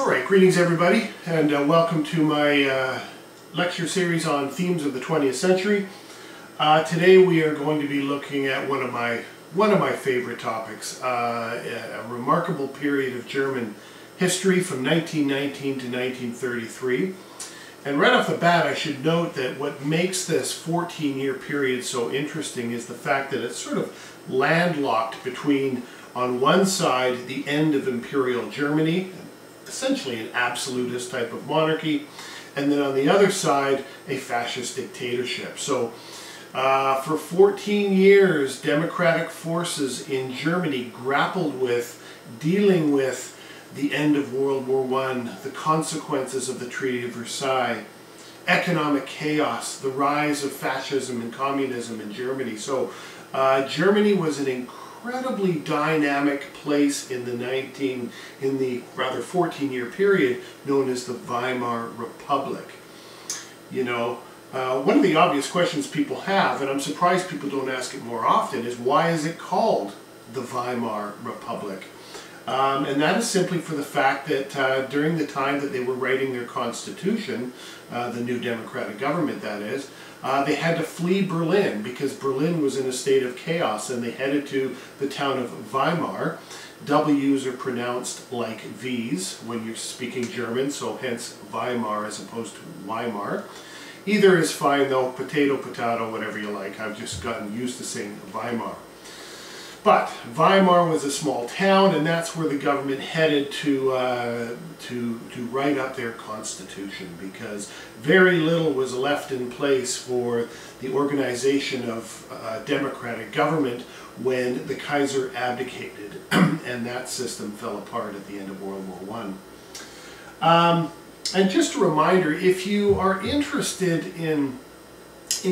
Alright, greetings everybody, and welcome to my lecture series on themes of the 20th century. Today we are going to be looking at one of my favorite topics, a remarkable period of German history from 1919 to 1933. And right off the bat I should note that what makes this 14-year period so interesting is the fact that it's sort of landlocked between, on one side, the end of Imperial Germany, essentially an absolutist type of monarchy, and then on the other side a fascist dictatorship. So for 14 years democratic forces in Germany grappled with dealing with the end of World War I, the consequences of the Treaty of Versailles, economic chaos, the rise of fascism and communism in Germany. So Germany was an incredibly dynamic place in the 14-year period known as the Weimar Republic. You know, one of the obvious questions people have, and I'm surprised people don't ask it more often, is why is it called the Weimar Republic? And that is simply for the fact that during the time that they were writing their constitution, the new democratic government that is, they had to flee Berlin because Berlin was in a state of chaos, and they headed to the town of Weimar. W's are pronounced like V's when you're speaking German, so hence Weimar as opposed to Weimar. Either is fine though, potato, potato, whatever you like. I've just gotten used to saying Weimar. But Weimar was a small town, and that's where the government headed to write up their constitution, because very little was left in place for the organization of democratic government when the Kaiser abdicated, and that system fell apart at the end of World War I. And just a reminder, if you are interested in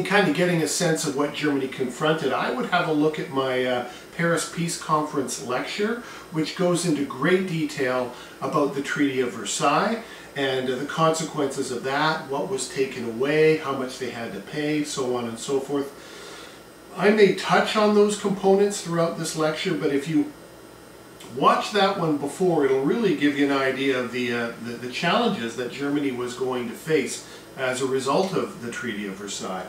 kind of getting a sense of what Germany confronted, I would have a look at my Paris Peace Conference lecture, which goes into great detail about the Treaty of Versailles and the consequences of that, what was taken away, how much they had to pay, so on and so forth. I may touch on those components throughout this lecture, but if you watch that one before, it'll really give you an idea of the challenges that Germany was going to face as a result of the Treaty of Versailles.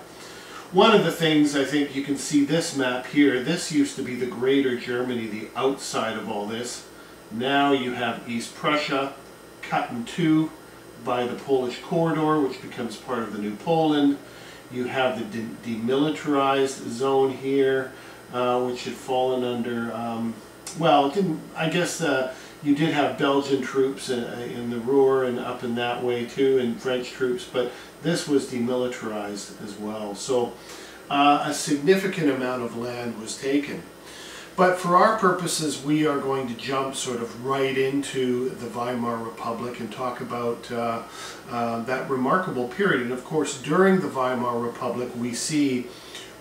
One of the things, I think you can see this map here, this used to be the Greater Germany, the outside of all this. Now you have East Prussia cut in two by the Polish corridor, which becomes part of the new Poland. You have the demilitarized zone here, which had fallen under, well, it didn't, I guess you did have Belgian troops in the Ruhr and up in that way too, and French troops, but this was demilitarized as well. So a significant amount of land was taken. But for our purposes, we are going to jump sort of right into the Weimar Republic and talk about that remarkable period. And of course, during the Weimar Republic, we see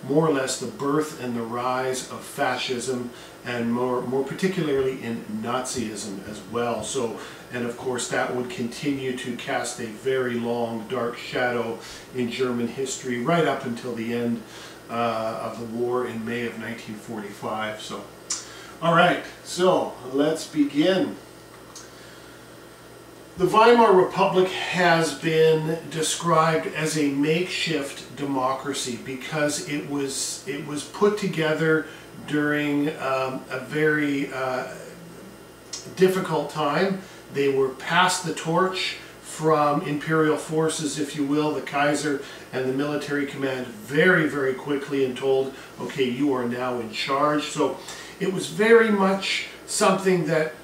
more or less the birth and the rise of fascism, and more particularly in Nazism as well. So, and of course that would continue to cast a very long dark shadow in German history right up until the end of the war in May of 1945. So, alright, so let's begin. The Weimar Republic has been described as a makeshift democracy because it was put together during a very difficult time. They were passed the torch from imperial forces, if you will, the Kaiser and the military command, very, very quickly, and told, okay, you are now in charge. So it was very much something that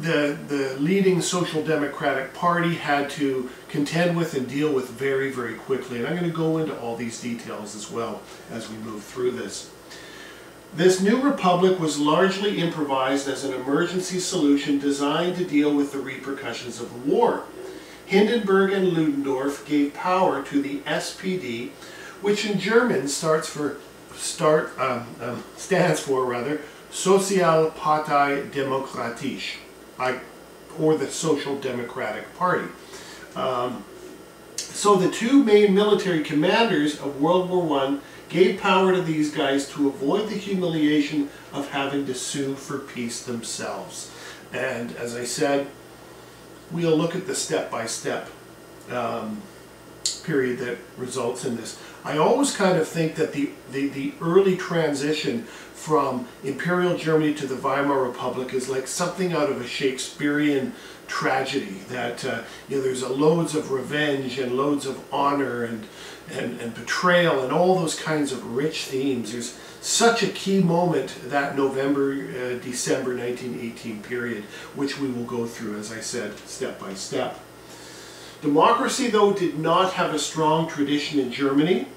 the leading Social Democratic Party had to contend with and deal with very, very quickly. And I'm going to go into all these details as well as we move through this. This new republic was largely improvised as an emergency solution designed to deal with the repercussions of the war. Hindenburg and Ludendorff gave power to the SPD, which in German stands for Sozialpartei Demokratisch, or the Social Democratic Party. So the two main military commanders of World War I gave power to these guys to avoid the humiliation of having to sue for peace themselves. And as I said, we'll look at the step-by-step period that results in this. I always kind of think that the early transition from Imperial Germany to the Weimar Republic is like something out of a Shakespearean tragedy, that there's loads of revenge and loads of honor and betrayal and all those kinds of rich themes. There's such a key moment, that November-December 1918 period, which we will go through, as I said, step by step. Democracy, though, did not have a strong tradition in Germany.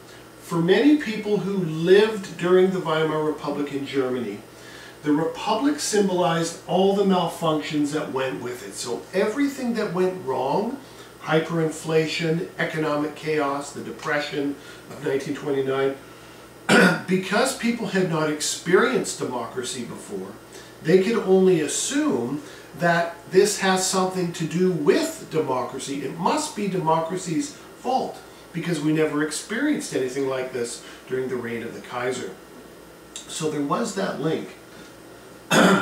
For many people who lived during the Weimar Republic in Germany, the Republic symbolized all the malfunctions that went with it. So everything that went wrong, hyperinflation, economic chaos, the Depression of 1929, because people had not experienced democracy before, they could only assume that this has something to do with democracy. It must be democracy's fault, because we never experienced anything like this during the reign of the Kaiser. So there was that link.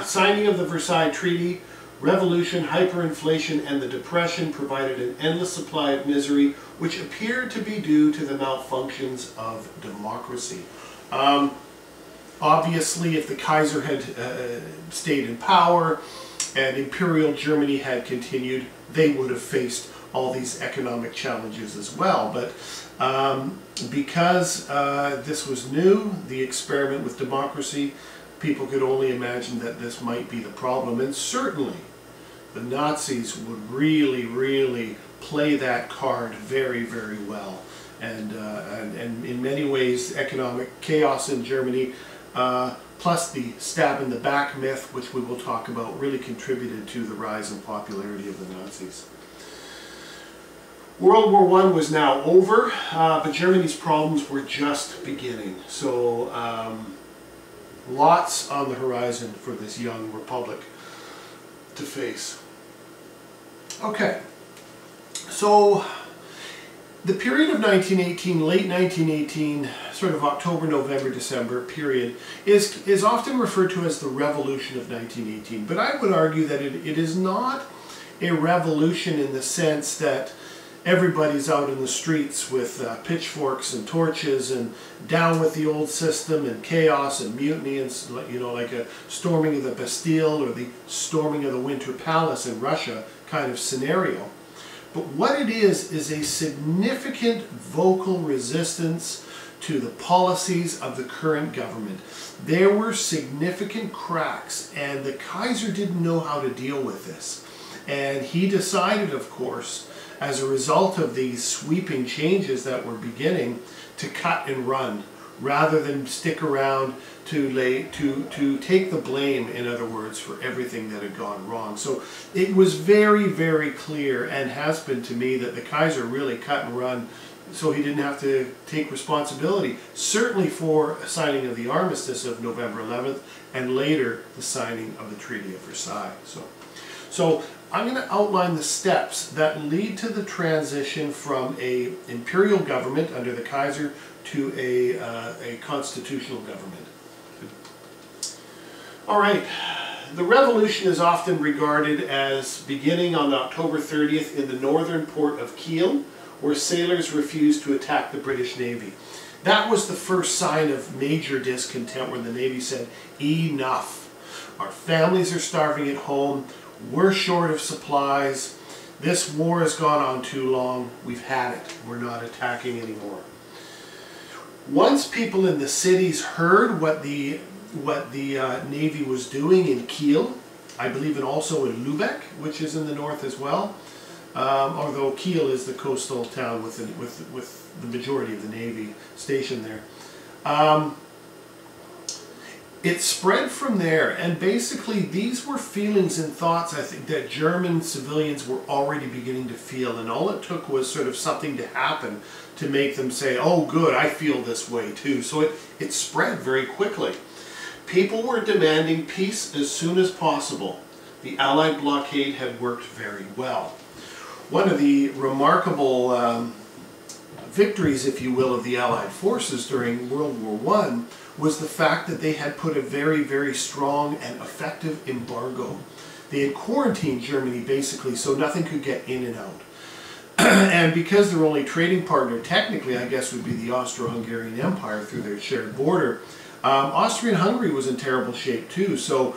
Signing of the Versailles Treaty, revolution, hyperinflation, and the Depression provided an endless supply of misery, which appeared to be due to the malfunctions of democracy. Obviously, if the Kaiser had stayed in power and Imperial Germany had continued, they would have faced all these economic challenges as well. But because this was new, the experiment with democracy, people could only imagine that this might be the problem. And certainly, the Nazis would really, really play that card very, very well. And in many ways, economic chaos in Germany, plus the stab in the back myth, which we will talk about, really contributed to the rise in popularity of the Nazis. World War I was now over, but Germany's problems were just beginning. So lots on the horizon for this young republic to face. Okay, so the period of 1918, late 1918, sort of October, November, December period, is often referred to as the Revolution of 1918. But I would argue that it is not a revolution in the sense that everybody's out in the streets with pitchforks and torches and down with the old system and chaos and mutiny and, like a storming of the Bastille or the storming of the Winter Palace in Russia kind of scenario. But what it is a significant vocal resistance to the policies of the current government. There were significant cracks, and the Kaiser didn't know how to deal with this. And he decided, of course, as a result of these sweeping changes that were beginning, to cut and run rather than stick around to take the blame, in other words, for everything that had gone wrong. So it was very, very clear, and has been to me, that the Kaiser really cut and run so he didn't have to take responsibility, certainly for the signing of the armistice of November 11th and later the signing of the Treaty of Versailles. So I'm going to outline the steps that lead to the transition from an imperial government under the Kaiser to a constitutional government. All right, the revolution is often regarded as beginning on October 30th in the northern port of Kiel, where sailors refused to attack the British Navy. That was the first sign of major discontent, when the Navy said, enough. Our families are starving at home. We're short of supplies. This war has gone on too long. We've had it. We're not attacking anymore. Once people in the cities heard what the Navy was doing in Kiel, I believe, and also in Lübeck, which is in the north as well, although Kiel is the coastal town with the majority of the Navy stationed there. It spread from there, and basically these were feelings and thoughts, I think, that German civilians were already beginning to feel, and all it took was sort of something to happen to make them say, oh good, I feel this way too. So it spread very quickly. People were demanding peace as soon as possible. The Allied blockade had worked very well. One of the remarkable victories, if you will, of the Allied forces during World War I was the fact that they had put a very, very strong and effective embargo They had quarantined Germany basically so nothing could get in and out. And because their only trading partner technically I guess would be the Austro-Hungarian Empire through their shared border, Austria-Hungary was in terrible shape too. So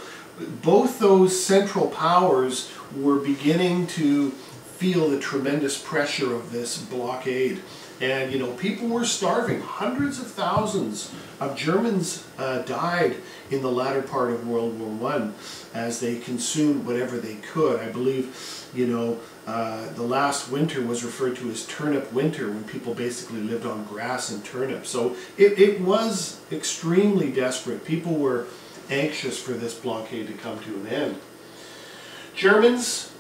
both those central powers were beginning to feel the tremendous pressure of this blockade. And you know, people were starving. Hundreds of thousands of Germans died in the latter part of World War I as they consumed whatever they could. I believe, you know, the last winter was referred to as turnip winter, when people basically lived on grass and turnips. So it was extremely desperate. People were anxious for this blockade to come to an end. Germans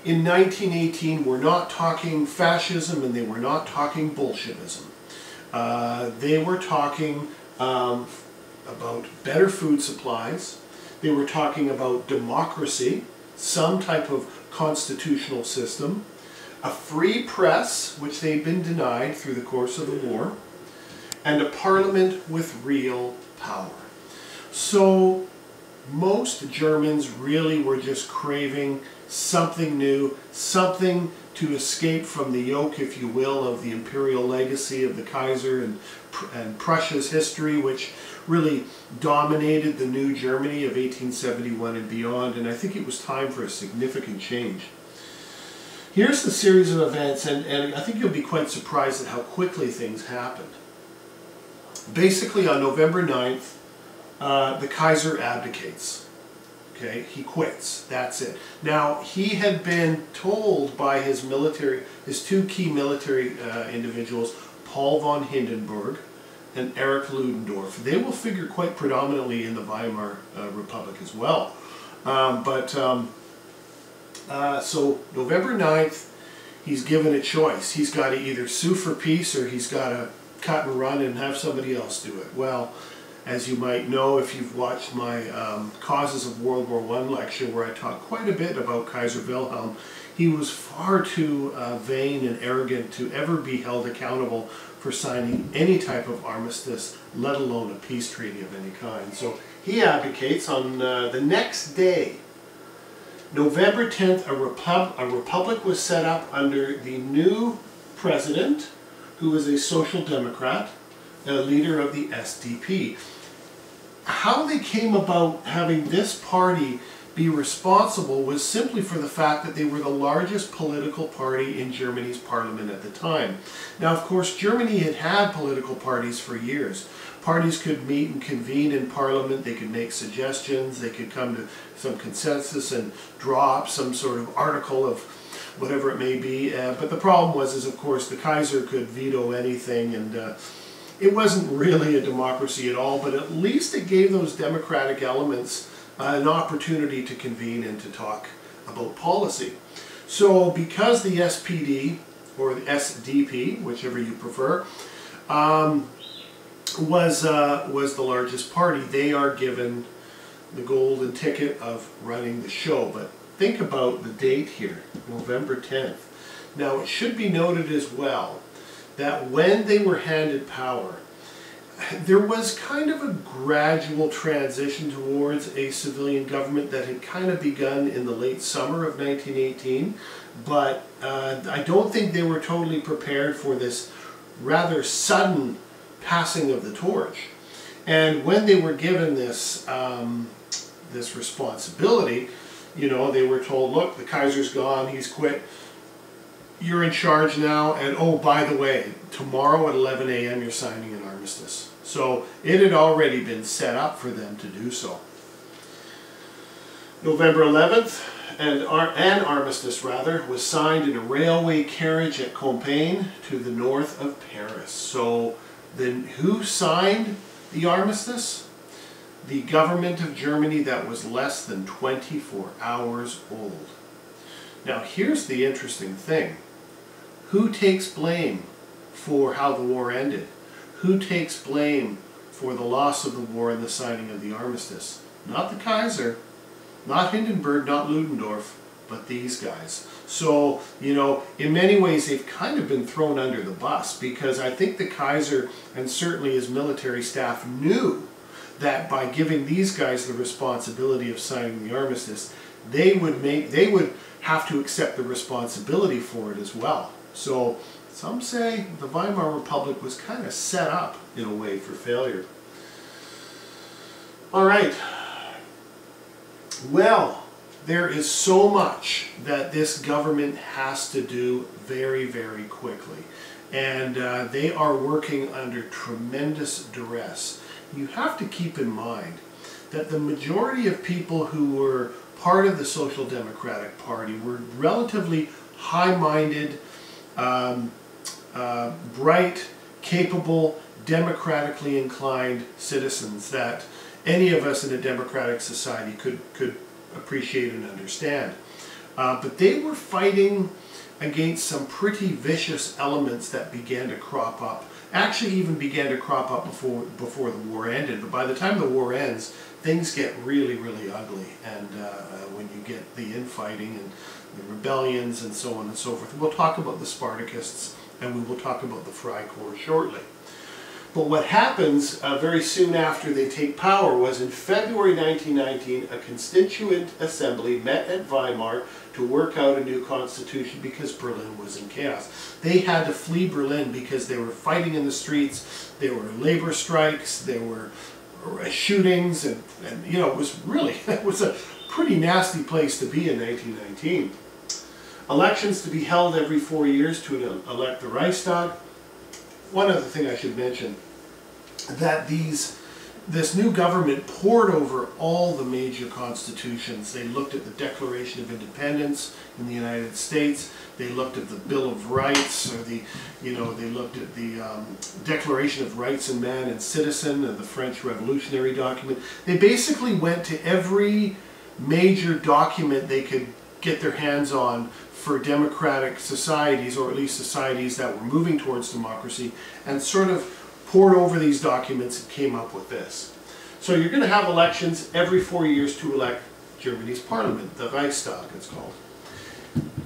in 1918 were not talking fascism and they were not talking Bolshevism. They were talking about better food supplies. They were talking about democracy, some type of constitutional system, a free press, which they'd been denied through the course of the war, and a parliament with real power. So most Germans really were just craving something new, something to escape from the yoke, if you will, of the imperial legacy of the Kaiser and Prussia's history, which really dominated the new Germany of 1871 and beyond, and I think it was time for a significant change. Here's the series of events, and I think you'll be quite surprised at how quickly things happened. Basically, on November 9th, the Kaiser abdicates. Okay, he quits. That's it. Now, he had been told by his two key military individuals, Paul von Hindenburg and Erich Ludendorff. They will figure quite predominantly in the Weimar Republic as well. So November 9th, he's given a choice. He's got to either sue for peace or he's got to cut and run and have somebody else do it. Well, as you might know if you've watched my Causes of World War I lecture, where I talk quite a bit about Kaiser Wilhelm, he was far too vain and arrogant to ever be held accountable for signing any type of armistice, let alone a peace treaty of any kind. So he abdicates. On the next day, November 10th, a republic was set up under the new president, who was a social democrat, a leader of the SDP. How they came about having this party be responsible was simply for the fact that they were the largest political party in Germany's parliament at the time. Now, of course, Germany had had political parties for years. Parties could meet and convene in parliament, they could make suggestions, they could come to some consensus and draw up some sort of article of whatever it may be. But the problem was, of course, the Kaiser could veto anything, and it wasn't really a democracy at all, but at least it gave those democratic elements an opportunity to convene and to talk about policy. So because the SPD, or the SDP, whichever you prefer, was the largest party, they are given the golden ticket of running the show. But think about the date here, November 10th. Now, it should be noted as well that when they were handed power, there was kind of a gradual transition towards a civilian government that had kind of begun in the late summer of 1918, but I don't think they were totally prepared for this rather sudden passing of the torch. And when they were given this this responsibility, you know, they were told, look, the Kaiser's gone, he's quit, you're in charge now, and oh, by the way, tomorrow at 11 a.m. you're signing an armistice. So it had already been set up for them to do so. November 11th, an armistice was signed in a railway carriage at Compiègne to the north of Paris. So then who signed the armistice? The government of Germany that was less than 24 hours old. Now here's the interesting thing. Who takes blame for how the war ended? Who takes blame for the loss of the war and the signing of the armistice? Not the Kaiser, not Hindenburg, not Ludendorff, but these guys. So, you know, in many ways they've kind of been thrown under the bus, because I think the Kaiser and certainly his military staff knew that by giving these guys the responsibility of signing the armistice, they would have to accept the responsibility for it as well. So some say the Weimar Republic was kind of set up in a way for failure. All right. Well, there is so much that this government has to do very, very quickly. And they are working under tremendous duress. You have to keep in mind that the majority of people who were part of the Social Democratic Party were relatively high-minded, bright, capable, democratically inclined citizens that any of us in a democratic society could appreciate and understand. But they were fighting against some pretty vicious elements that began to crop up. Actually even began to crop up before the war ended. But by the time the war ends, things get really, really ugly. And when you get the infighting and the rebellions and so on and so forth. We'll talk about the Spartacists and we will talk about the Frei Korps shortly. But what happens very soon after they take power was in February 1919, a constituent assembly met at Weimar to work out a new constitution because Berlin was in chaos. They had to flee Berlin because they were fighting in the streets, there were labor strikes, there were shootings, and you know, it was really, it was a pretty nasty place to be in 1919. Elections to be held every 4 years to elect the Reichstag. One other thing I should mention, that this new government pored over all the major constitutions. They looked at the Declaration of Independence in the United States. They looked at the Bill of Rights, or they looked at the Declaration of Rights of Man and Citizen, and the French Revolutionary document. They basically went to every major document they could get their hands on for democratic societies, or at least societies that were moving towards democracy, and sort of poured over these documents and came up with this. So you're going to have elections every 4 years to elect Germany's parliament, the Reichstag it's called.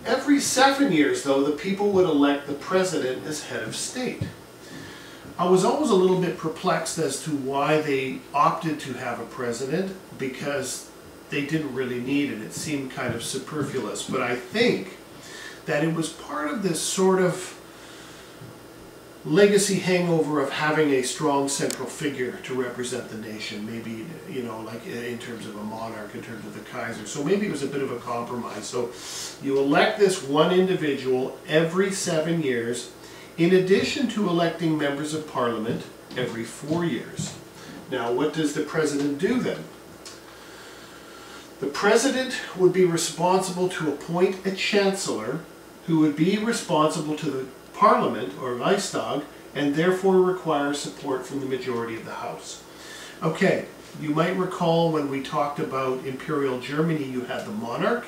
Every 7 years, though, the people would elect the president as head of state. I was always a little bit perplexed as to why they opted to have a president, because they didn't really need it. It seemed kind of superfluous, but I think that it was part of this sort of legacy hangover of having a strong central figure to represent the nation, maybe, you know, like in terms of a monarch, in terms of the Kaiser. So maybe it was a bit of a compromise. So you elect this one individual every 7 years, in addition to electing members of parliament every 4 years. Now, what does the president do then? The president would be responsible to appoint a chancellor who would be responsible to the Parliament, or Reichstag, and therefore require support from the majority of the House. Okay, you might recall when we talked about Imperial Germany, you had the monarch,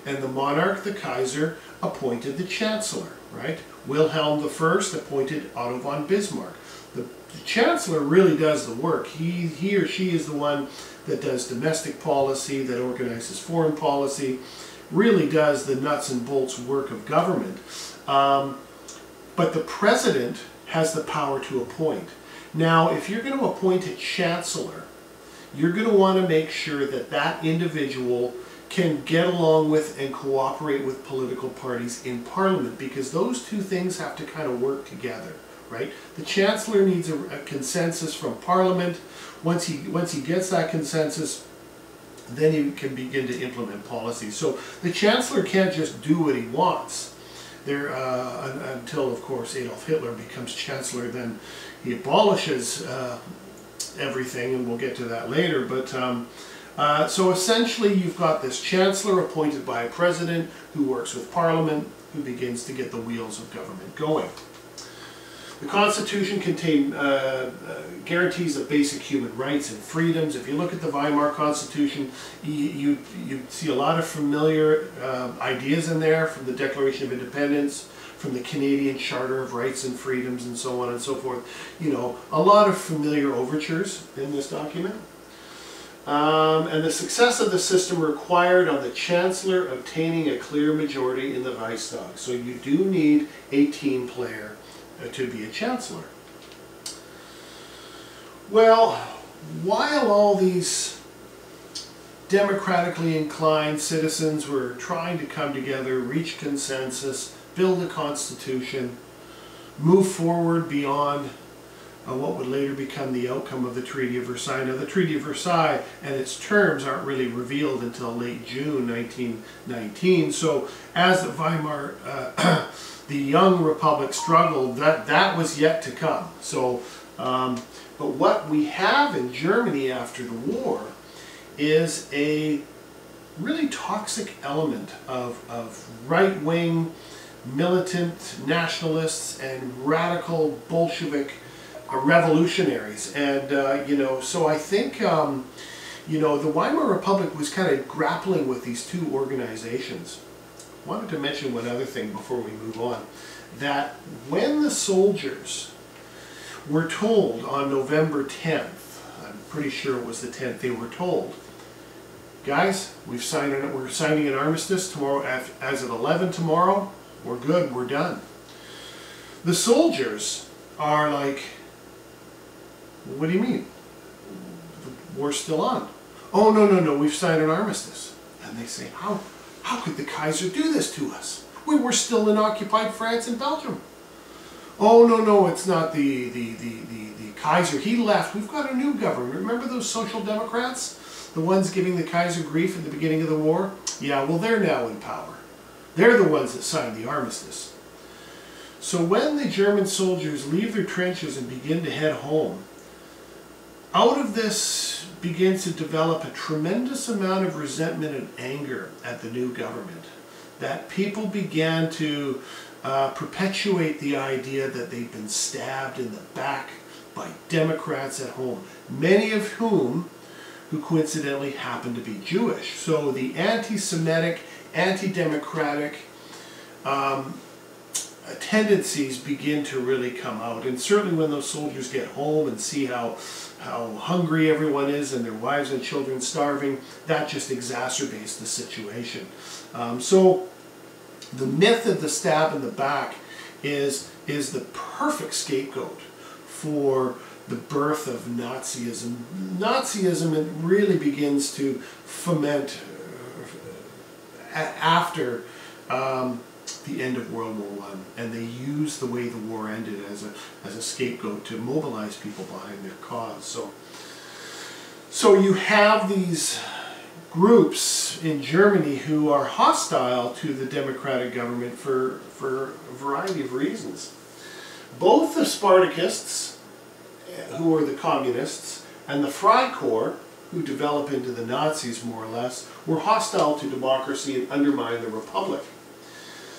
and the monarch, the Kaiser, appointed the chancellor, right? Wilhelm I appointed Otto von Bismarck. The chancellor really does the work. He or she is the one that does domestic policy, that organizes foreign policy, really does the nuts and bolts work of government. But the president has the power to appoint. Now, if you're going to appoint a chancellor, you're going to want to make sure that that individual can get along with and cooperate with political parties in parliament, because those two things have to kind of work together, right? The chancellor needs a consensus from parliament. Once he gets that consensus, then he can begin to implement policy. So the chancellor can't just do what he wants. Until, of course, Adolf Hitler becomes chancellor, then he abolishes everything, and we'll get to that later. But so essentially you've got this chancellor appointed by a president who works with parliament, who begins to get the wheels of government going. The Constitution guarantees of basic human rights and freedoms. If you look at the Weimar Constitution, you see a lot of familiar ideas in there, from the Declaration of Independence, from the Canadian Charter of Rights and Freedoms, and so on and so forth. You know, a lot of familiar overtures in this document. And the success of the system required on the Chancellor obtaining a clear majority in the Reichstag. So you do need a team player to be a chancellor. Well, while all these democratically inclined citizens were trying to come together, reach consensus, build a constitution, move forward beyond what would later become the outcome of the Treaty of Versailles. Now, the Treaty of Versailles and its terms aren't really revealed until late June 1919. So, as the Weimar, the young republic struggled, that was yet to come. So, but what we have in Germany after the war is a really toxic element of right-wing, militant nationalists and radical Bolshevik revolutionaries. And you know, so I think you know, the Weimar Republic was kind of grappling with these two organizations. I wanted to mention one other thing before we move on, that when the soldiers were told on November 10th, I'm pretty sure it was the 10th, they were told, guys, we're signing an armistice tomorrow as of 11 tomorrow. We're good, we're done. The soldiers are like, what do you mean? The war's still on. Oh, no, we've signed an armistice. And they say, how could the Kaiser do this to us? We were still in occupied France and Belgium. Oh, no, it's not the Kaiser. He left. We've got a new government. Remember those social democrats? The ones giving the Kaiser grief at the beginning of the war? Yeah, well, they're now in power. They're the ones that signed the armistice. So when the German soldiers leave their trenches and begin to head home, out of this begins to develop a tremendous amount of resentment and anger at the new government. That people began to perpetuate the idea that they've been stabbed in the back by Democrats at home, many of whom who coincidentally happen to be Jewish. So the anti-Semitic, anti-democratic tendencies begin to really come out. And certainly when those soldiers get home and see how hungry everyone is and their wives and children starving, that just exacerbates the situation. So the myth of the stab in the back is the perfect scapegoat for the birth of Nazism. Nazism, it really begins to foment after the end of World War I, and they use the way the war ended as a scapegoat to mobilize people behind their cause. So you have these groups in Germany who are hostile to the democratic government for a variety of reasons. Both the Spartacists, who are the communists, and the Frei Korps, who develop into the Nazis more or less, were hostile to democracy and undermined the republic.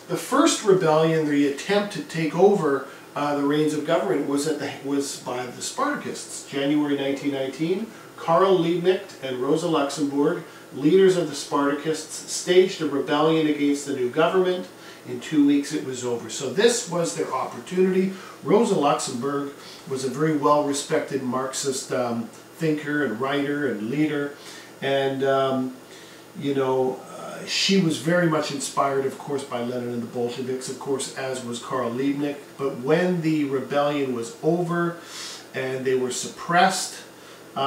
The first rebellion, the attempt to take over the reins of government, was by the Spartacists. January 1919, Karl Liebknecht and Rosa Luxemburg, leaders of the Spartacists, staged a rebellion against the new government. In 2 weeks it was over. So this was their opportunity. Rosa Luxemburg was a very well-respected Marxist thinker and writer and leader. And, you know, she was very much inspired, of course, by Lenin and the Bolsheviks, of course, as was Karl Liebknecht. But when the rebellion was over and they were suppressed, they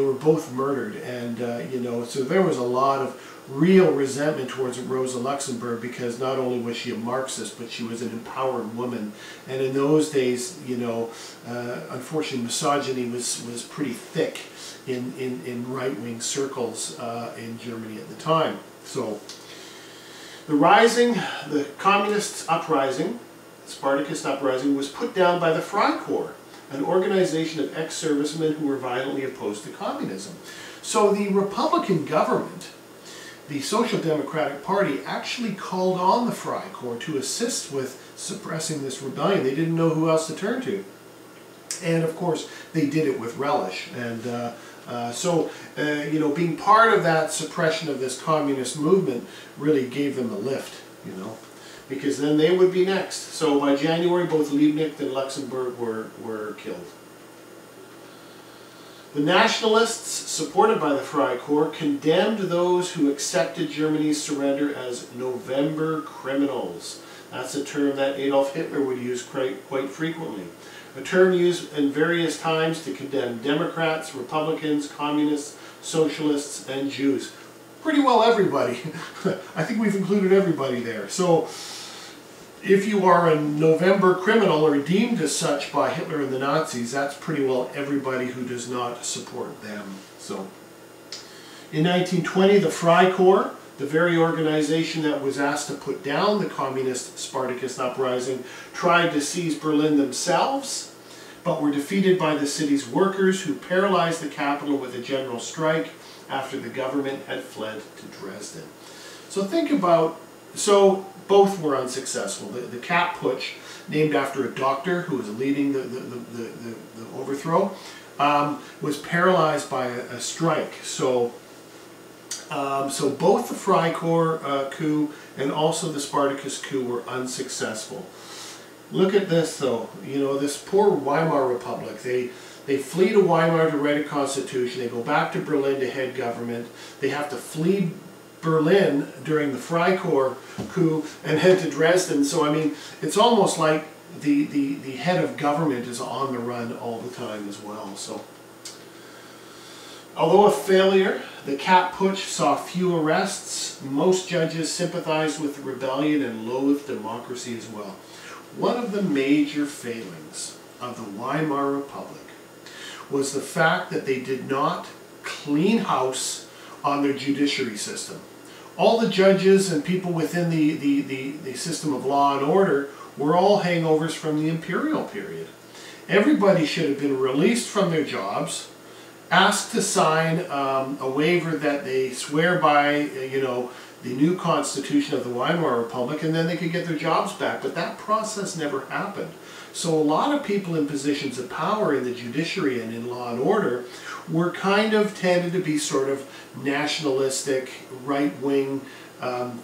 were both murdered. And, you know, so there was a lot of real resentment towards Rosa Luxemburg, because not only was she a Marxist, but she was an empowered woman. And in those days, you know, unfortunately, misogyny was pretty thick in right-wing circles in Germany at the time. So the rising, the communist uprising, Spartacist uprising, was put down by the Frei Korps, an organization of ex-servicemen who were violently opposed to communism. So the Republican government, the Social Democratic Party, actually called on the Frei Korps to assist with suppressing this rebellion. They didn't know who else to turn to. And of course, they did it with relish. And you know, being part of that suppression of this communist movement really gave them a lift, you know, because then they would be next. So by January, both Liebknecht and Luxemburg were killed. The nationalists, supported by the Frei Korps, condemned those who accepted Germany's surrender as November criminals. That's a term that Adolf Hitler would use quite frequently. A term used in various times to condemn Democrats, Republicans, Communists, Socialists, and Jews. Pretty well everybody. I think we've included everybody there. So if you are a November criminal or deemed as such by Hitler and the Nazis, that's pretty well everybody who does not support them. So in 1920, the Frei Korps, the very organization that was asked to put down the communist Spartacist uprising, tried to seize Berlin themselves, but were defeated by the city's workers, who paralyzed the capital with a general strike after the government had fled to Dresden. So think about, so both were unsuccessful. The Cat Putsch, named after a doctor who was leading the overthrow, was paralyzed by a strike. So both the Frei Korps coup and also the Spartacist coup were unsuccessful. Look at this though, you know, this poor Weimar Republic. They flee to Weimar to write a constitution. They go back to Berlin to head government. They have to flee Berlin during the Frei Korps coup and head to Dresden. So I mean, it's almost like the head of government is on the run all the time as well. So, although a failure, the Cat Putsch saw few arrests. Most judges sympathized with the rebellion and loathed democracy as well. One of the major failings of the Weimar Republic was the fact that they did not clean house on their judiciary system. All the judges and people within the system of law and order were all hangovers from the imperial period. Everybody should have been released from their jobs, asked to sign a waiver that they swear by, you know, the new constitution of the Weimar Republic, and then they could get their jobs back. But that process never happened. So a lot of people in positions of power in the judiciary and in law and order were kind of tended to be sort of nationalistic, right-wing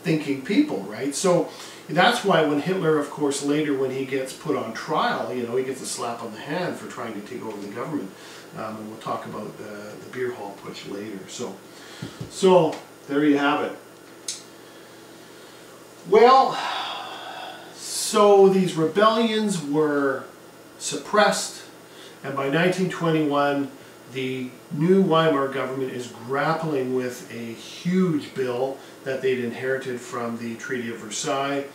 thinking people, right? So that's why when Hitler, of course, later when he gets put on trial, you know, he gets a slap on the hand for trying to take over the government. And we'll talk about the beer hall putsch later. So there you have it. Well, so these rebellions were suppressed, and by 1921 the new Weimar government is grappling with a huge bill that they'd inherited from the Treaty of Versailles,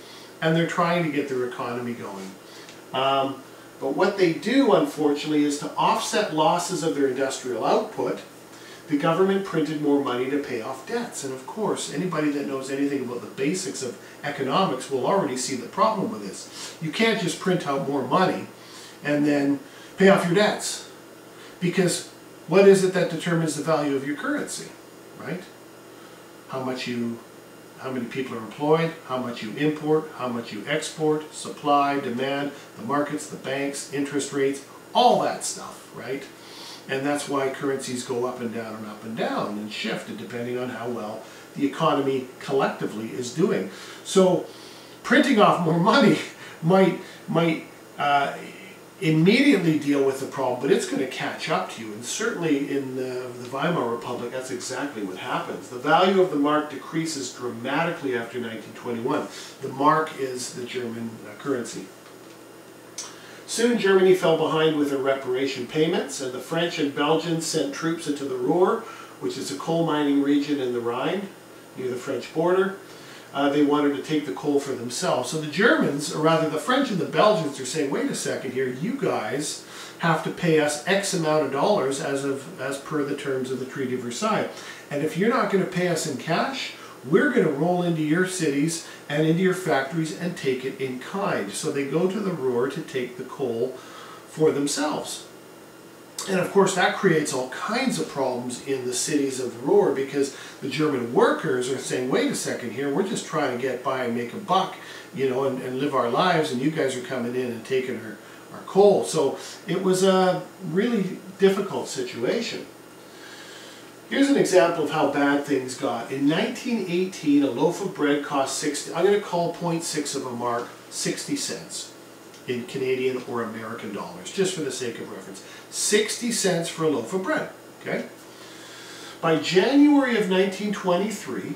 and they're trying to get their economy going. But what they do, unfortunately, is to offset losses of their industrial output, the government printed more money to pay off debts. And of course, anybody that knows anything about the basics of economics will already see the problem with this. You can't just print out more money and then pay off your debts. Because what is it that determines the value of your currency, right? How many people are employed, how much you import, how much you export, supply, demand, the markets, the banks, interest rates, all that stuff, right? And that's why currencies go up and down and shift depending on how well the economy collectively is doing. So printing off more money might immediately deal with the problem, but it's going to catch up to you. And certainly in the Weimar Republic, that's exactly what happens. The value of the mark decreases dramatically after 1921. The mark is the German currency. Soon Germany fell behind with their reparation payments, and the French and Belgians sent troops into the Ruhr, which is a coal mining region in the Rhine, near the French border. They wanted to take the coal for themselves. So the Germans, or rather the French and the Belgians, are saying, wait a second here, you guys have to pay us X amount of dollars as per the terms of the Treaty of Versailles. And if you're not going to pay us in cash, we're going to roll into your cities and into your factories and take it in kind. So they go to the Ruhr to take the coal for themselves. And of course that creates all kinds of problems in the cities of the Ruhr, because the German workers are saying, wait a second here, we're just trying to get by and make a buck, you know, and live our lives, and you guys are coming in and taking our coal. So it was a really difficult situation. Here's an example of how bad things got. In 1918, a loaf of bread cost 60, I'm going to call 0.6 of a mark 60 cents in Canadian or American dollars, just for the sake of reference. 60 cents for a loaf of bread, okay? By January of 1923,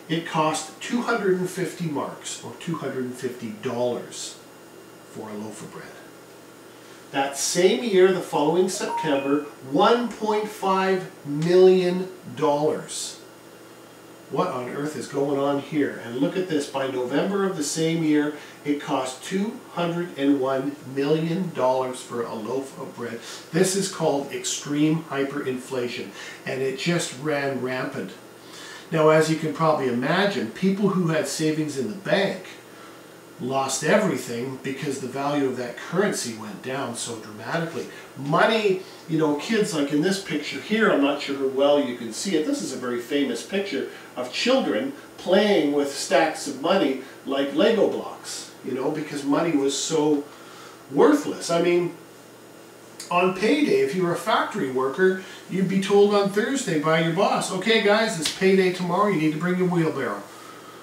it cost 250 marks, or $250 for a loaf of bread. That same year, the following September, $1.5 million. What on earth is going on here? And look at this, by November of the same year, it cost $201 million for a loaf of bread. This is called extreme hyperinflation, and it just ran rampant. Now, as you can probably imagine, people who had savings in the bank lost everything because the value of that currency went down so dramatically. Money, you know, kids like in this picture here, I'm not sure how well you can see it. This is a very famous picture of children playing with stacks of money like Lego blocks, you know, because money was so worthless. I mean, on payday, if you were a factory worker, you'd be told on Thursday by your boss, okay guys, it's payday tomorrow, you need to bring your wheelbarrow.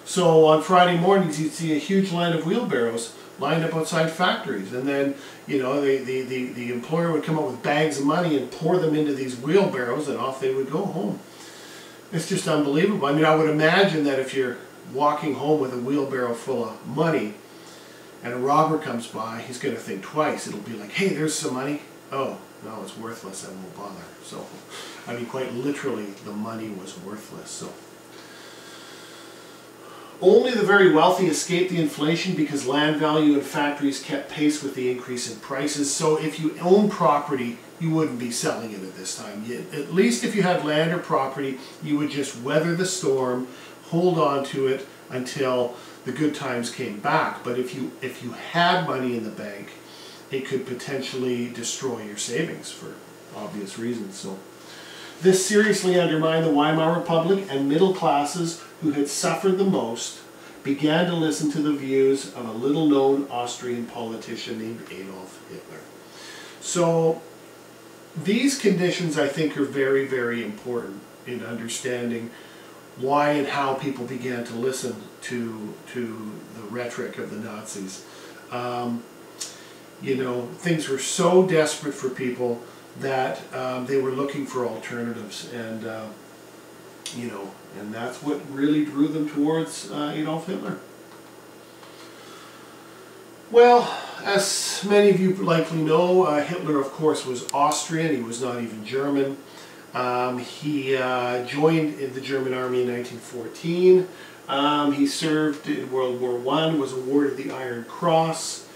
So on Friday mornings, you'd see a huge line of wheelbarrows lined up outside factories, and then, you know, the employer would come up with bags of money and pour them into these wheelbarrows, and off they would go home. It's just unbelievable. I mean, I would imagine that if you're walking home with a wheelbarrow full of money and a robber comes by, he's going to think twice. It'll be like, hey, there's some money. Oh, no, it's worthless. I won't bother. So, I mean, quite literally, the money was worthless. So, only the very wealthy escaped the inflation because land value and factories kept pace with the increase in prices. So if you own property, you wouldn't be selling it at this time. At least if you had land or property, you would just weather the storm, hold on to it until the good times came back. But if you had money in the bank, it could potentially destroy your savings for obvious reasons. So this seriously undermined the Weimar Republic, and middle classes who had suffered the most began to listen to the views of a little-known Austrian politician named Adolf Hitler. So these conditions, I think, are very, very important in understanding why and how people began to listen to the rhetoric of the Nazis. You know, things were so desperate for people that they were looking for alternatives, and you know, and that's what really drew them towards Adolf Hitler. Well, as many of you likely know, Hitler, of course, was Austrian. He was not even German. He joined in the German army in 1914. He served in World War I, was awarded the Iron Cross,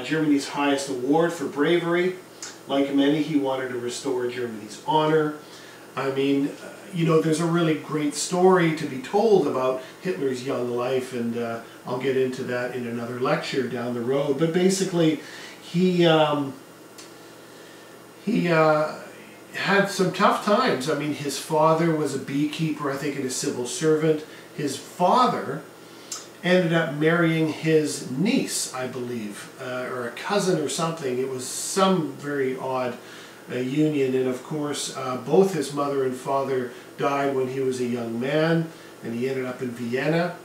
Germany's highest award for bravery. Like many, he wanted to restore Germany's honor. I mean, you know, there's a really great story to be told about Hitler's young life, and I'll get into that in another lecture down the road. But basically, he had some tough times. I mean, his father was a beekeeper, I think, and a civil servant. His father ended up marrying his niece, I believe, or a cousin or something. It was some very odd union, and of course both his mother and father died when he was a young man, and he ended up in Vienna,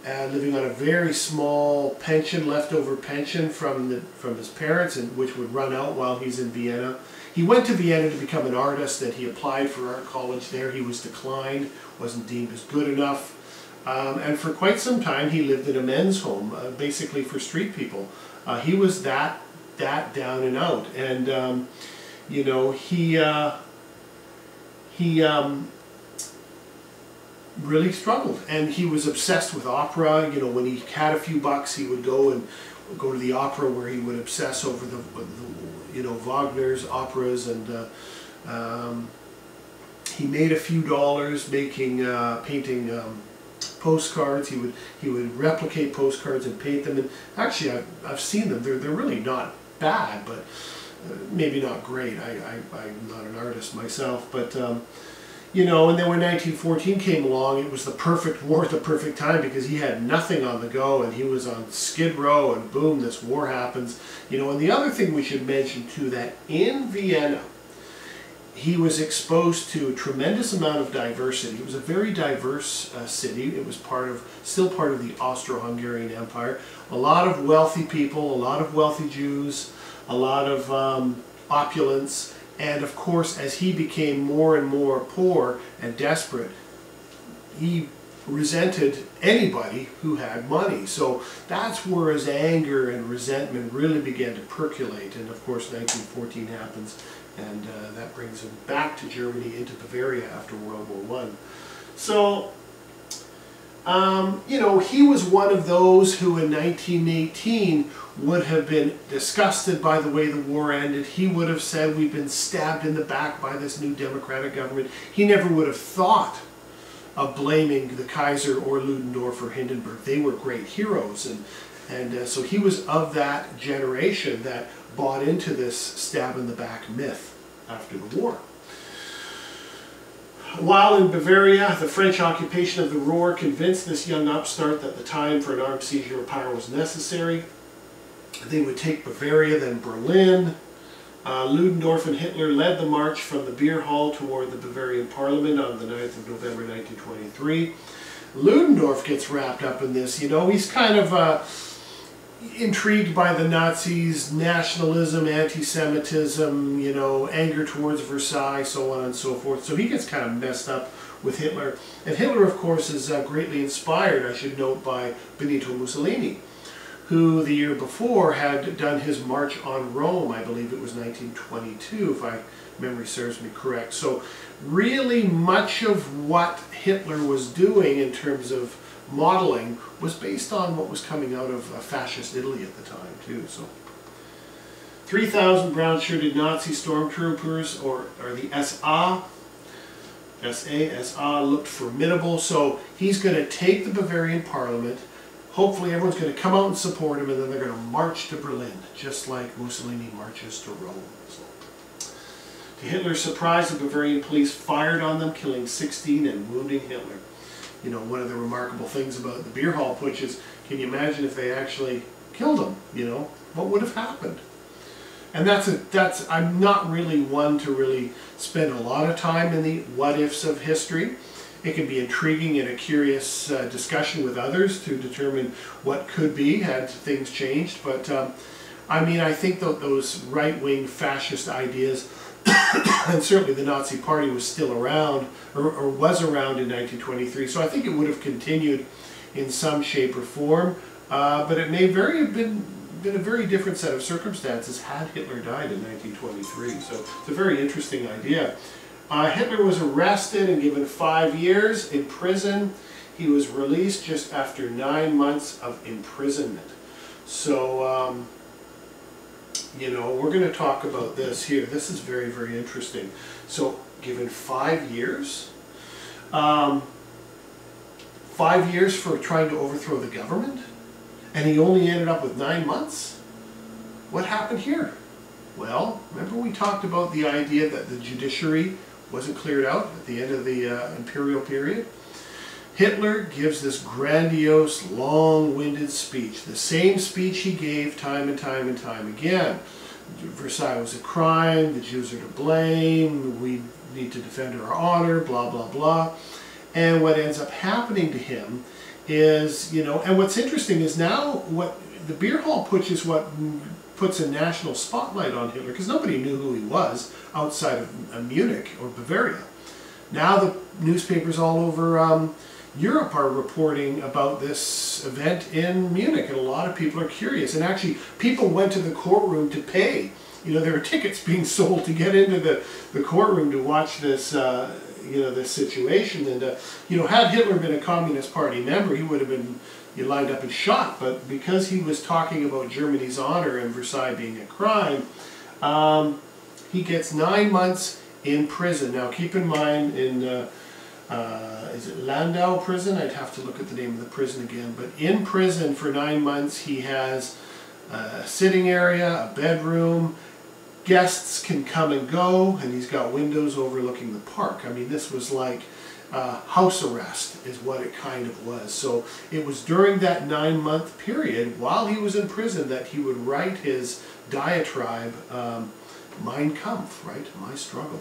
living on a very small pension, leftover pension from his parents, and which would run out while he's in Vienna. He went to Vienna to become an artist, and he applied for art college there. He was declined, wasn't deemed as good enough. And for quite some time he lived in a men's home, basically for street people. He was that down and out, and you know, he really struggled, and he was obsessed with opera. You know, when he had a few bucks, he would go to the opera, where he would obsess over the you know, Wagner's operas, and he made a few dollars painting postcards. He would replicate postcards and paint them, and actually I've seen them. They're really not bad, but maybe not great. I'm not an artist myself, but you know, and then when 1914 came along, it was the perfect war at the perfect time, because he had nothing on the go, and he was on Skid Row, and boom, this war happens. You know, and the other thing we should mention too, that in Vienna, he was exposed to a tremendous amount of diversity. It was a very diverse city. It was still part of the Austro-Hungarian Empire. A lot of wealthy people, a lot of wealthy Jews, a lot of opulence, and of course, as he became more and more poor and desperate, he resented anybody who had money. So that's where his anger and resentment really began to percolate. And of course 1914 happens, and that brings him back to Germany, into Bavaria after World War I. So, you know, he was one of those who in 1918 would have been disgusted by the way the war ended. He would have said, we've been stabbed in the back by this new democratic government. He never would have thought of blaming the Kaiser or Ludendorff or Hindenburg. They were great heroes, and so he was of that generation that bought into this stab in the back myth after the war. While in Bavaria, the French occupation of the Ruhr convinced this young upstart that the time for an armed seizure of power was necessary. They would take Bavaria, then Berlin. Ludendorff and Hitler led the march from the beer hall toward the Bavarian Parliament on the 9th of November 1923. Ludendorff gets wrapped up in this. You know, he's kind of intrigued by the Nazis' nationalism, anti-Semitism, you know, anger towards Versailles, so on and so forth. So he gets kind of messed up with Hitler. And Hitler, of course, is greatly inspired, I should note, by Benito Mussolini, who the year before had done his march on Rome. I believe it was 1922, if my memory serves me correct. So really much of what Hitler was doing in terms of modeling was based on what was coming out of fascist Italy at the time too. So 3,000 brown-shirted Nazi stormtroopers, or the SA, looked formidable. So he's going to take the Bavarian Parliament. Hopefully everyone's going to come out and support him, and then they're going to march to Berlin, just like Mussolini marches to Rome. So, to Hitler's surprise, the Bavarian police fired on them, killing 16 and wounding Hitler. You know, one of the remarkable things about the beer hall putsch is, can you imagine if they actually killed him? You know, what would have happened? And I'm not really one to really spend a lot of time in the what-ifs of history. It can be intriguing and a curious discussion with others to determine what could be had things changed. But I mean, I think that those right-wing fascist ideas, and certainly the Nazi Party was still around, or was around in 1923. So I think it would have continued in some shape or form. But it may have been a very different set of circumstances had Hitler died in 1923. So it's a very interesting idea. Hitler was arrested and given 5 years in prison. He was released just after 9 months of imprisonment. So, you know, we're going to talk about this here. This is very, very interesting. So, given 5 years, 5 years for trying to overthrow the government, and he only ended up with 9 months? What happened here? Well, remember we talked about the idea that the judiciary wasn't cleared out at the end of the imperial period? Hitler gives this grandiose, long-winded speech, the same speech he gave time and time and time again. Versailles was a crime, the Jews are to blame, we need to defend our honor, blah, blah, blah. And what ends up happening to him is, you know, and what's interesting is now what the beer hall putsch is what puts a national spotlight on Hitler, because nobody knew who he was outside of Munich or Bavaria. Now the newspapers all over Europe are reporting about this event in Munich, and a lot of people are curious. And actually, people went to the courtroom to pay. You know, there were tickets being sold to get into the courtroom to watch this, you know, this situation. And, you know, had Hitler been a Communist Party member, he would have been lined up and shot. But because he was talking about Germany's honor and Versailles being a crime, he gets 9 months in prison. Now, keep in mind, in is it Landau prison? I'd have to look at the name of the prison again. But in prison for 9 months, he has a sitting area, a bedroom. Guests can come and go, and he's got windows overlooking the park. I mean, this was like house arrest is what it kind of was. So it was during that 9-month period, while he was in prison, that he would write his diatribe, Mein Kampf, right? My struggle.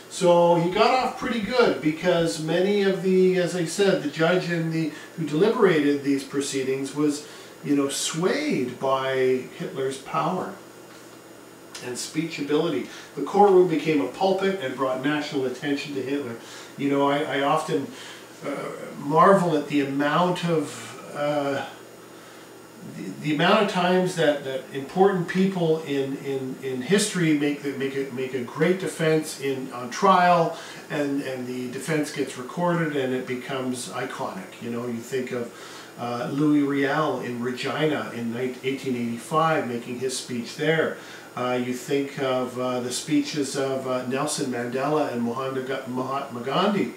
So he got off pretty good, because many of the, as I said, the judge and who deliberated these proceedings was, you know, swayed by Hitler's power and speech ability. The courtroom became a pulpit and brought national attention to Hitler. You know, I often marvel at the amount of the amount of times that important people in history make a great defense on trial, and the defense gets recorded and it becomes iconic. You know, you think of Louis Riel in Regina in 1885 making his speech there. You think of the speeches of Nelson Mandela and Mahatma Gandhi.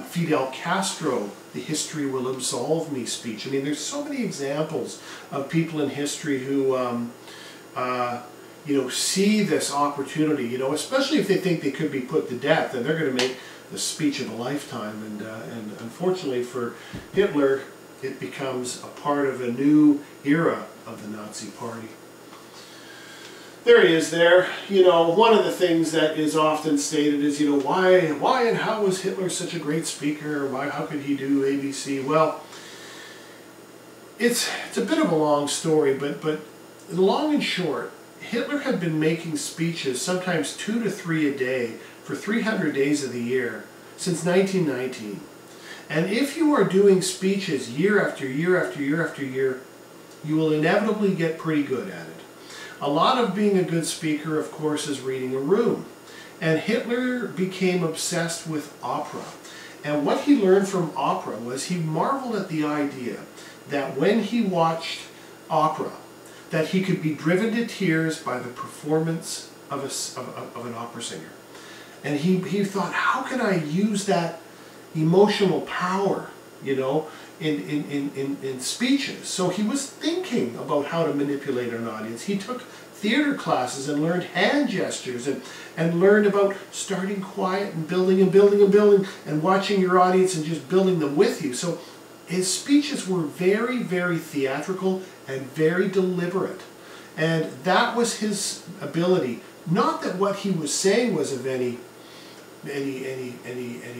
Fidel Castro, the "History Will Absolve Me" speech. I mean, there's so many examples of people in history who, you know, see this opportunity, you know, especially if they think they could be put to death, and they're going to make the speech of a lifetime. And unfortunately for Hitler, it becomes a part of a new era of the Nazi Party. There he is there. You know, one of the things that is often stated is, you know, why and how was Hitler such a great speaker? How could he do ABC? Well, it's a bit of a long story, but long and short, Hitler had been making speeches, sometimes 2 to 3 a day, for 300 days of the year since 1919. And if you are doing speeches year after year after year after year, you will inevitably get pretty good at it. A lot of being a good speaker, of course, is reading a room. And Hitler became obsessed with opera. And what he learned from opera was he marveled at the idea that when he watched opera, that he could be driven to tears by the performance of an opera singer. And he thought, how can I use that emotional power, you know, in speeches? So he was thinking about how to manipulate an audience. He took theater classes and learned hand gestures and learned about starting quiet and building and building and building and watching your audience and just building them with you. So his speeches were very, very theatrical and very deliberate. And that was his ability. Not that what he was saying was of any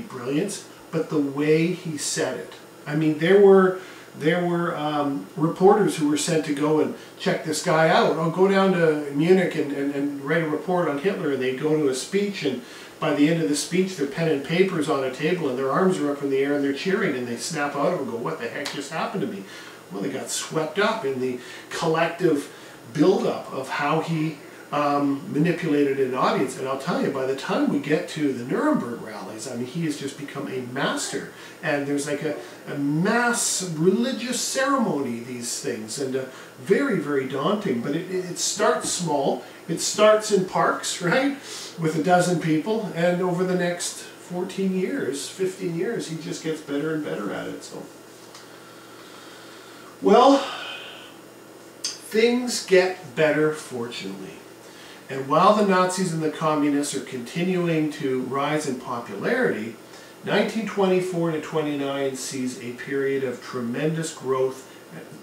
brilliance, but the way he said it. I mean, there were reporters who were sent to go and check this guy out. Oh, go down to Munich and write a report on Hitler. And they'd go to a speech, and by the end of the speech, their pen and paper's on a table, and their arms are up in the air, and they're cheering, and they snap out of it and go, what the heck just happened to me? Well, they got swept up in the collective buildup of how he manipulated an audience. And I'll tell you, by the time we get to the Nuremberg rallies, I mean, he has just become a master. And there's like a mass religious ceremony, these things, and very, very daunting. But it starts small. It starts in parks, right, with 12 people, and over the next 14 years, 15 years, he just gets better and better at it. So, well, things get better, fortunately. And while the Nazis and the Communists are continuing to rise in popularity, 1924 to 29 sees a period of tremendous growth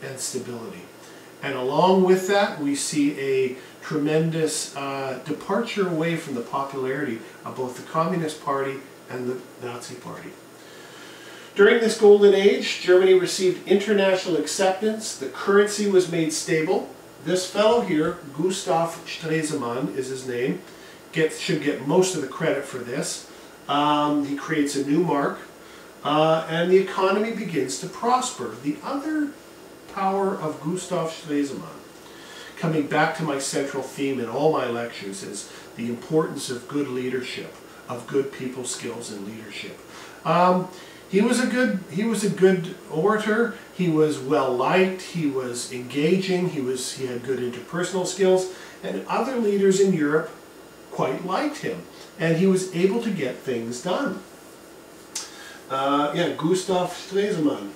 and stability. And along with that, we see a tremendous departure away from the popularity of both the Communist Party and the Nazi Party. During this golden age, Germany received international acceptance. The currency was made stable. This fellow here, Gustav Stresemann is his name, should get most of the credit for this. He creates a new mark, and the economy begins to prosper. The other power of Gustav Stresemann, coming back to my central theme in all my lectures, is the importance of good leadership, of good people skills and leadership. He was a good orator. He was well liked. He was engaging. He had good interpersonal skills, and other leaders in Europe quite liked him, and he was able to get things done. Gustav Stresemann.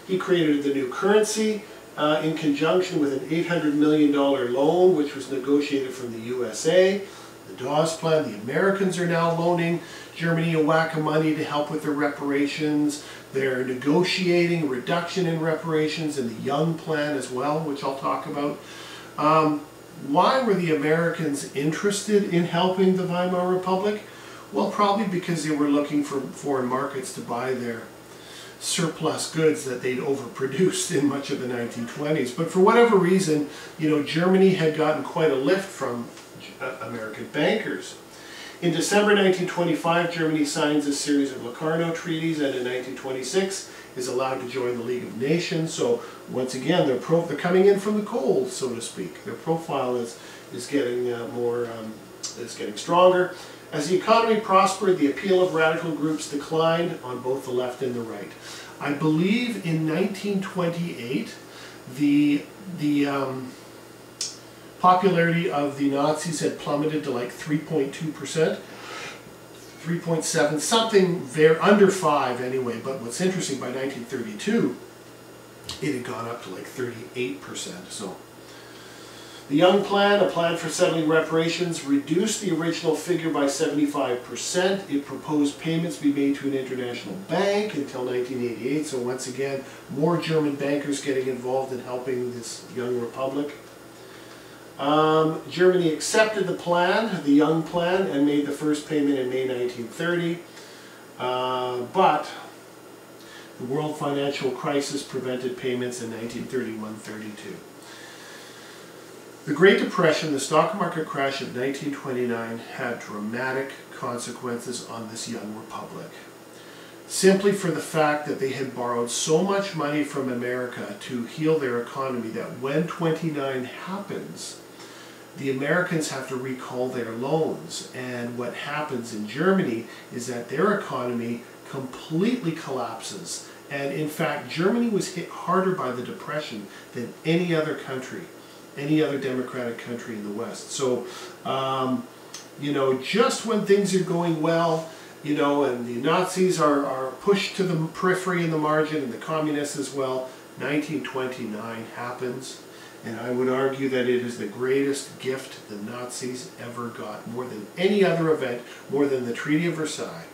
He created the new currency in conjunction with an $800 million loan, which was negotiated from the USA. The Dawes Plan. The Americans are now loaning Germany a whack of money to help with their reparations. They're negotiating a reduction in reparations in the Young Plan as well, which I'll talk about. Why were the Americans interested in helping the Weimar Republic? Well, probably because they were looking for foreign markets to buy their surplus goods that they'd overproduced in much of the 1920s. But for whatever reason, you know, Germany had gotten quite a lift from American bankers. In December 1925, Germany signs a series of Locarno treaties, and in 1926 is allowed to join the League of Nations. So once again, they're coming in from the cold, so to speak. Their profile is getting getting stronger. As the economy prospered, the appeal of radical groups declined on both the left and the right. I believe in 1928, the popularity of the Nazis had plummeted to like 3.2%, 3.7, something very under 5 anyway. But what's interesting, by 1932, it had gone up to like 38%. So the Young Plan, a plan for settling reparations, reduced the original figure by 75%. It proposed payments be made to an international bank until 1988. So once again, more German bankers getting involved in helping this young republic. Germany accepted the plan, the Young Plan, and made the first payment in May 1930. But the world financial crisis prevented payments in 1931-32. The Great Depression, the stock market crash of 1929, had dramatic consequences on this young republic. Simply for the fact that they had borrowed so much money from America to heal their economy that when 29 happens, the Americans have to recall their loans. And what happens in Germany is that their economy completely collapses. And in fact, Germany was hit harder by the Depression than any other country, any other democratic country in the West. So, you know, just when things are going well, you know, and the Nazis are pushed to the periphery and the margin, and the communists as well, 1929 happens. And I would argue that it is the greatest gift the Nazis ever got, more than any other event, more than the Treaty of Versailles.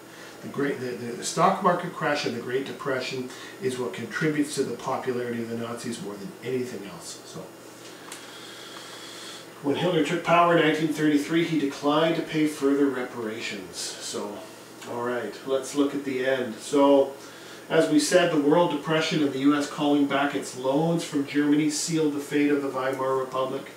The stock market crash and the Great Depression is what contributes to the popularity of the Nazis more than anything else. So, when Hitler took power in 1933, he declined to pay further reparations. So, all right, let's look at the end. So, as we said, the World Depression and the U.S. calling back its loans from Germany sealed the fate of the Weimar Republic.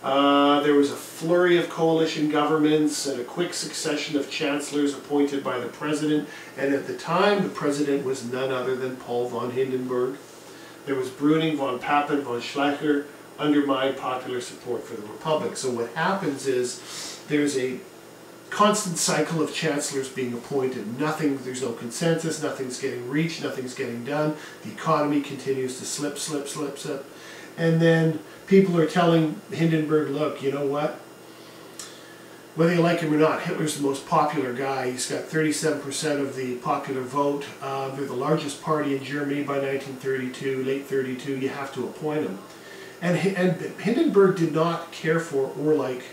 There was a flurry of coalition governments and a quick succession of chancellors appointed by the president. And at the time, the president was none other than Paul von Hindenburg. There was Brüning, von Papen, von Schleicher, undermined popular support for the Republic. So what happens is there's a constant cycle of chancellors being appointed. There's no consensus, nothing's getting reached, nothing's getting done. The economy continues to slip. And then people are telling Hindenburg, look, you know what? Whether you like him or not, Hitler's the most popular guy. He's got 37% of the popular vote. They're the largest party in Germany by 1932, late 32. You have to appoint him. And Hindenburg did not care for or like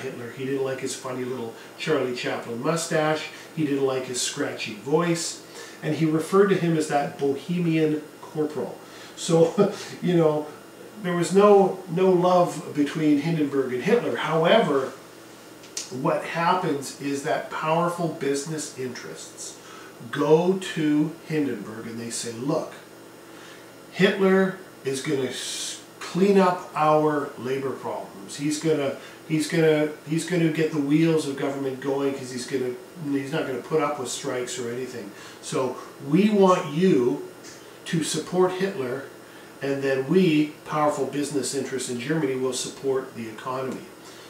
Hitler. He didn't like his funny little Charlie Chaplin mustache. He didn't like his scratchy voice. And he referred to him as that bohemian corporal. So, you know, there was no love between Hindenburg and Hitler. However, what happens is that powerful business interests go to Hindenburg and they say, look, Hitler is going to clean up our labor problems. He's gonna get the wheels of government going because he's not gonna put up with strikes or anything. So we want you to support Hitler, and then we, powerful business interests in Germany, will support the economy.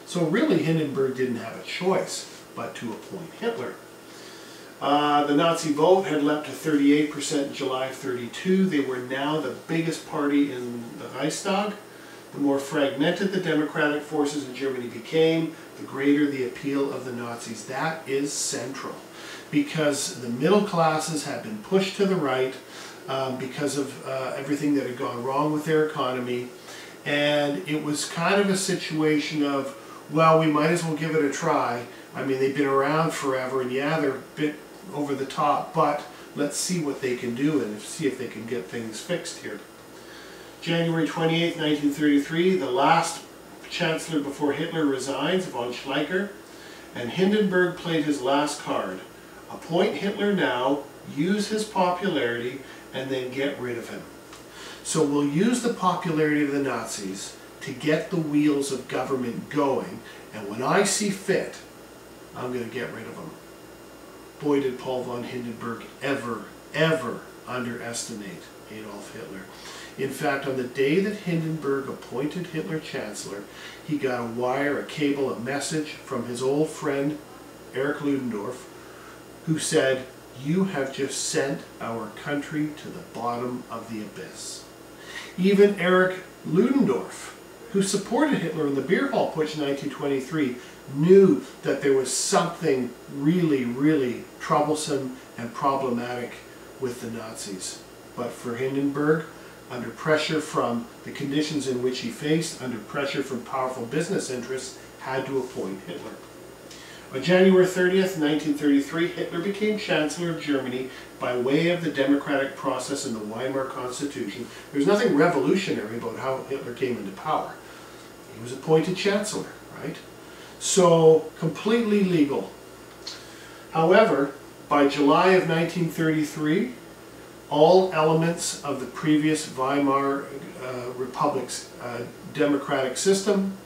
So really Hindenburg didn't have a choice but to appoint Hitler. The Nazi vote had leapt to 38% in July of 32. They were now the biggest party in the Reichstag. The more fragmented the democratic forces in Germany became, the greater the appeal of the Nazis. That is central, because the middle classes had been pushed to the right because of everything that had gone wrong with their economy. And it was kind of a situation of, well, we might as well give it a try. I mean, they've been around forever, and yeah, they're a bit over the top, but let's see what they can do and see if they can get things fixed here. January 28, 1933, the last chancellor before Hitler resigns, von Schleicher, and Hindenburg played his last card. Appoint Hitler now, use his popularity, and then get rid of him. So we'll use the popularity of the Nazis to get the wheels of government going, and when I see fit, I'm going to get rid of him. Boy, did Paul von Hindenburg ever underestimate Adolf Hitler. In fact, on the day that Hindenburg appointed Hitler Chancellor, he got a wire, a cable, a message from his old friend Erich Ludendorff, who said, "You have just sent our country to the bottom of the abyss." Even Erich Ludendorff, who supported Hitler in the Beer Hall Putsch in 1923, knew that there was something really troublesome and problematic with the Nazis. But for Hindenburg, under pressure from the conditions in which he faced, under pressure from powerful business interests, had to appoint Hitler. On January 30th, 1933, Hitler became Chancellor of Germany by way of the democratic process in the Weimar Constitution. There's nothing revolutionary about how Hitler came into power. He was appointed Chancellor, right? So, completely legal. However, by July of 1933, all elements of the previous Weimar Republic's democratic system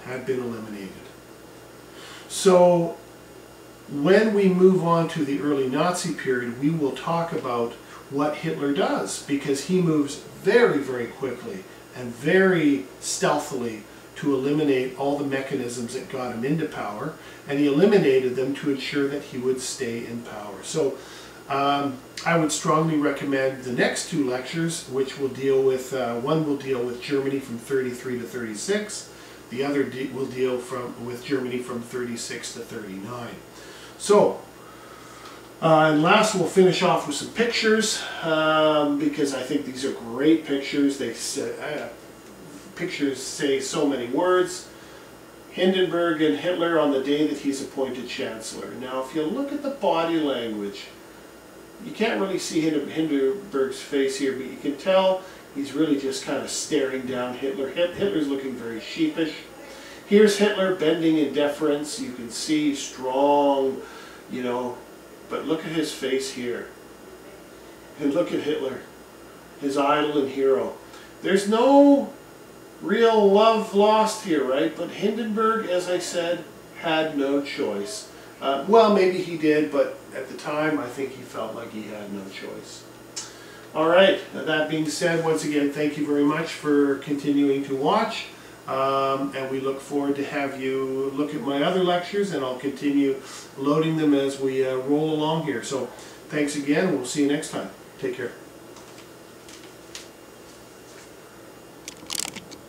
had been eliminated. So when we move on to the early Nazi period, we will talk about what Hitler does, because he moves very quickly and very stealthily to eliminate all the mechanisms that got him into power, and he eliminated them to ensure that he would stay in power. So I would strongly recommend the next two lectures, which will deal with, one will deal with Germany from 33 to 36, the other will deal with Germany from 36 to 39. So, and last we'll finish off with some pictures, because I think these are great pictures. Pictures say so many words. Hindenburg and Hitler on the day that he's appointed Chancellor. Now, if you look at the body language, you can't really see Hindenburg's face here, but you can tell he's really just kind of staring down Hitler. Hitler's looking very sheepish. Here's Hitler bending in deference. You can see strong, you know, but look at his face here. And look at Hitler, his idol and hero. There's no real love lost here, right? But Hindenburg, as I said, had no choice. Well, maybe he did, but at the time, I think he felt like he had no choice. All right, that being said, once again, thank you very much for continuing to watch. And we look forward to have you look at my other lectures, and I'll continue loading them as we roll along here. So thanks again, and we'll see you next time. Take care.